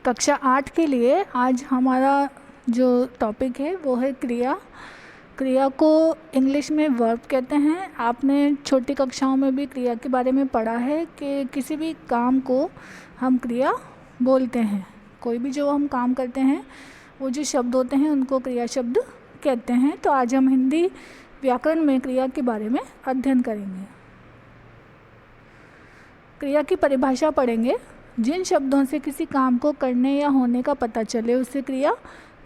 कक्षा 8 के लिए आज हमारा जो टॉपिक है वो है क्रिया। क्रिया को इंग्लिश में वर्ब कहते हैं। आपने छोटी कक्षाओं में भी क्रिया के बारे में पढ़ा है कि किसी भी काम को हम क्रिया बोलते हैं। कोई भी जो हम काम करते हैं वो जो शब्द होते हैं उनको क्रिया शब्द कहते हैं। तो आज हम हिंदी व्याकरण में क्रिया के बारे में अध्ययन करेंगे। क्रिया की परिभाषा पढ़ेंगे। जिन शब्दों से किसी काम को करने या होने का पता चले उसे क्रिया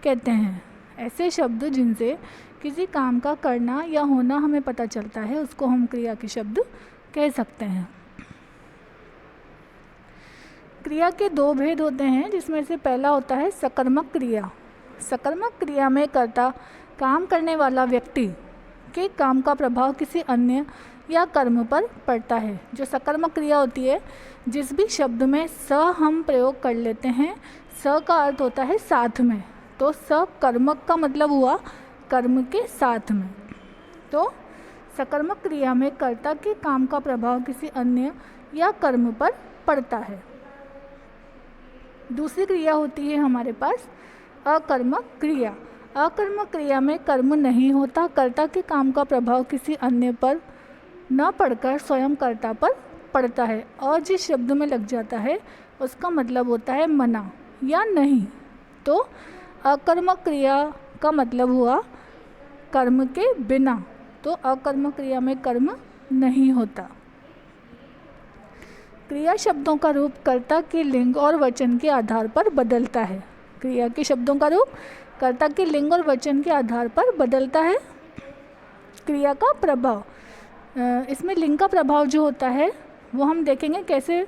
कहते हैं। ऐसे शब्द जिनसे किसी काम का करना या होना हमें पता चलता है उसको हम क्रिया के शब्द कह सकते हैं। क्रिया के दो भेद होते हैं, जिसमें से पहला होता है सकर्मक क्रिया। सकर्मक क्रिया में कर्ता काम करने वाला व्यक्ति के काम का प्रभाव किसी अन्य या कर्म पर पड़ता है। जो सकर्मक क्रिया होती है, जिस भी शब्द में स हम प्रयोग कर लेते हैं, स का अर्थ होता है साथ में, तो सकर्मक का मतलब हुआ कर्म के साथ में। तो सकर्मक क्रिया में कर्ता के काम का प्रभाव किसी अन्य या कर्म पर पड़ता है। दूसरी क्रिया होती है हमारे पास अकर्मक क्रिया। अकर्मक क्रिया में कर्म नहीं होता, कर्ता के काम का प्रभाव किसी अन्य पर न पढ़कर स्वयं कर्ता पर पड़ता है और जिस शब्द में लग जाता है उसका मतलब होता है मना या नहीं। तो अकर्मक क्रिया का मतलब हुआ कर्म के बिना, तो अकर्मक क्रिया में कर्म नहीं होता। क्रिया शब्दों का रूप कर्ता के लिंग और वचन के आधार पर बदलता है। क्रिया के शब्दों का रूप कर्ता के लिंग और वचन के आधार पर बदलता है। क्रिया का प्रभाव, इसमें लिंग का प्रभाव जो होता है वो हम देखेंगे कैसे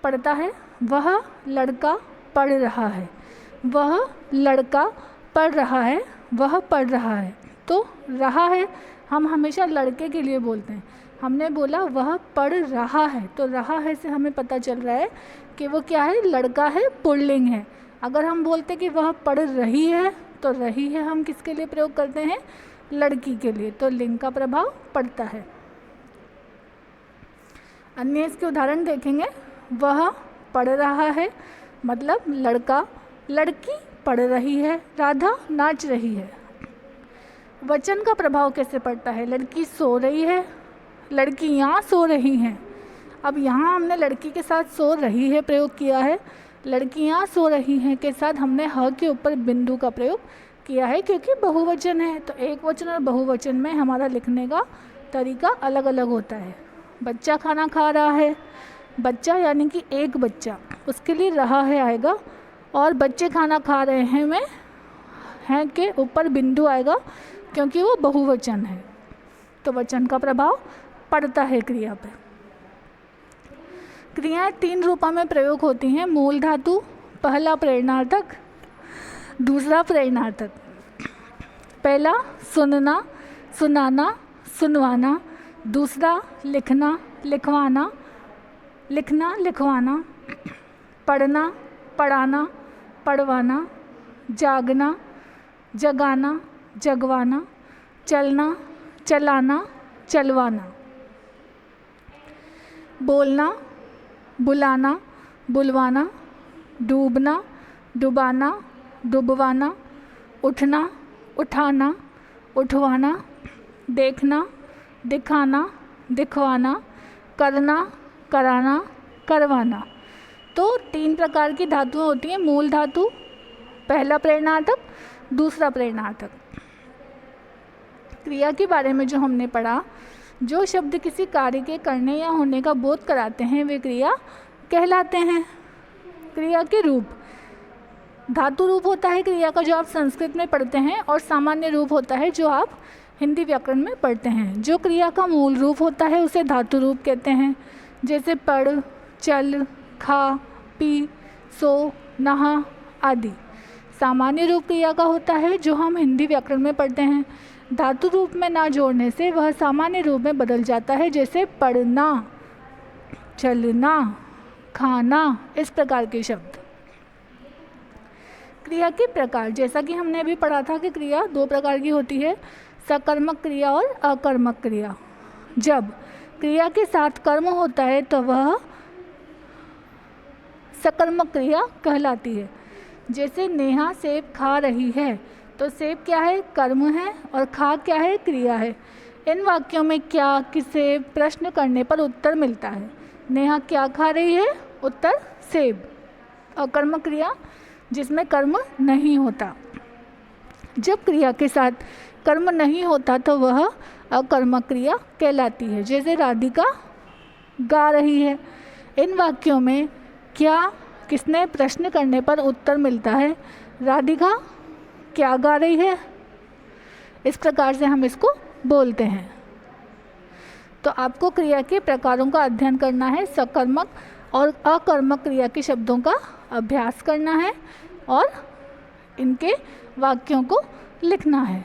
पड़ता है। वह लड़का पढ़ रहा है, वह लड़का पढ़ रहा है, वह पढ़ रहा है। तो रहा है हम हमेशा लड़के के लिए बोलते हैं। हमने बोला वह पढ़ रहा है, तो रहा है से हमें पता चल रहा है कि वो क्या है, लड़का है, पुल्लिंग है। अगर हम बोलते कि वह पढ़ रही है, तो रही है हम किसके लिए प्रयोग करते हैं, लड़की के लिए, तो लिंग का प्रभाव पड़ता है। अन्य इसके उदाहरण देखेंगे। वह पढ़ रहा है मतलब लड़का, लड़की पढ़ रही है, राधा नाच रही है। वचन का प्रभाव कैसे पड़ता है, लड़की सो रही है, लड़कियाँ सो रही हैं। अब यहाँ हमने लड़की के साथ सो रही है प्रयोग किया है, लड़कियाँ सो रही हैं के साथ हमने ह के ऊपर बिंदु का प्रयोग किया है, क्योंकि बहुवचन है। तो एक वचन और बहुवचन में हमारा लिखने का तरीका अलग अलग होता है। बच्चा खाना खा रहा है, बच्चा यानी कि एक बच्चा, उसके लिए रहा है आएगा, और बच्चे खाना खा रहे हैं में हैं के ऊपर बिंदु आएगा क्योंकि वो बहुवचन है। तो वचन का प्रभाव पड़ता है क्रिया पर। क्रियाएं 3 रूपों में प्रयोग होती हैं। मूल धातु, पहला प्रेरणार्थक, दूसरा प्रेरणार्थक। पहला सुनना, सुनाना, सुनवाना। दूसरा लिखना, लिखवाना, लिखना, लिखवाना। पढ़ना, पढ़ाना, पढ़वाना। जागना, जगाना, जगवाना। चलना, चलाना, चलवाना। बोलना, बुलाना, बुलवाना। डूबना, डुबाना, डुबवाना। उठना, उठाना, उठवाना। देखना, दिखाना, दिखवाना। करना, कराना, करवाना। तो 3 प्रकार की धातुएं होती हैं। मूल धातु, पहला प्रेरणार्थक, दूसरा प्रेरणार्थक। क्रिया के बारे में जो हमने पढ़ा, जो शब्द किसी कार्य के करने या होने का बोध कराते हैं वे क्रिया कहलाते हैं। क्रिया के रूप, धातु रूप होता है क्रिया का जो आप संस्कृत में पढ़ते हैं, और सामान्य रूप होता है जो आप हिंदी व्याकरण में पढ़ते हैं। जो क्रिया का मूल रूप होता है उसे धातु रूप कहते हैं, जैसे पढ़, चल, खा, पी, सो, नहा आदि। सामान्य रूप क्रिया का होता है जो हम हिंदी व्याकरण में पढ़ते हैं। धातु रूप में ना जोड़ने से वह सामान्य रूप में बदल जाता है, जैसे पढ़ना, चलना, खाना, इस प्रकार के शब्द। क्रिया के प्रकार, जैसा कि हमने अभी पढ़ा था कि क्रिया 2 प्रकार की होती है, सकर्मक क्रिया और अकर्मक क्रिया। जब क्रिया के साथ कर्म होता है तो वह सकर्मक क्रिया कहलाती है। जैसे नेहा सेब खा रही है, तो सेब क्या है? कर्म है, और खा क्या है? क्रिया है। इन वाक्यों में क्या, किसे प्रश्न करने पर उत्तर मिलता है? नेहा क्या खा रही है? उत्तर सेब। अकर्मक क्रिया जिसमें कर्म नहीं होता। जब क्रिया के साथ कर्म नहीं होता तो वह अकर्मक क्रिया कहलाती है। जैसे राधिका गा रही है। इन वाक्यों में क्या, किसने प्रश्न करने पर उत्तर मिलता है? राधिका क्या गा रही है? इस प्रकार से हम इसको बोलते हैं। तो आपको क्रिया के प्रकारों का अध्ययन करना है, सकर्मक और अकर्मक क्रिया के शब्दों का अभ्यास करना है और इनके वाक्यों को लिखना है।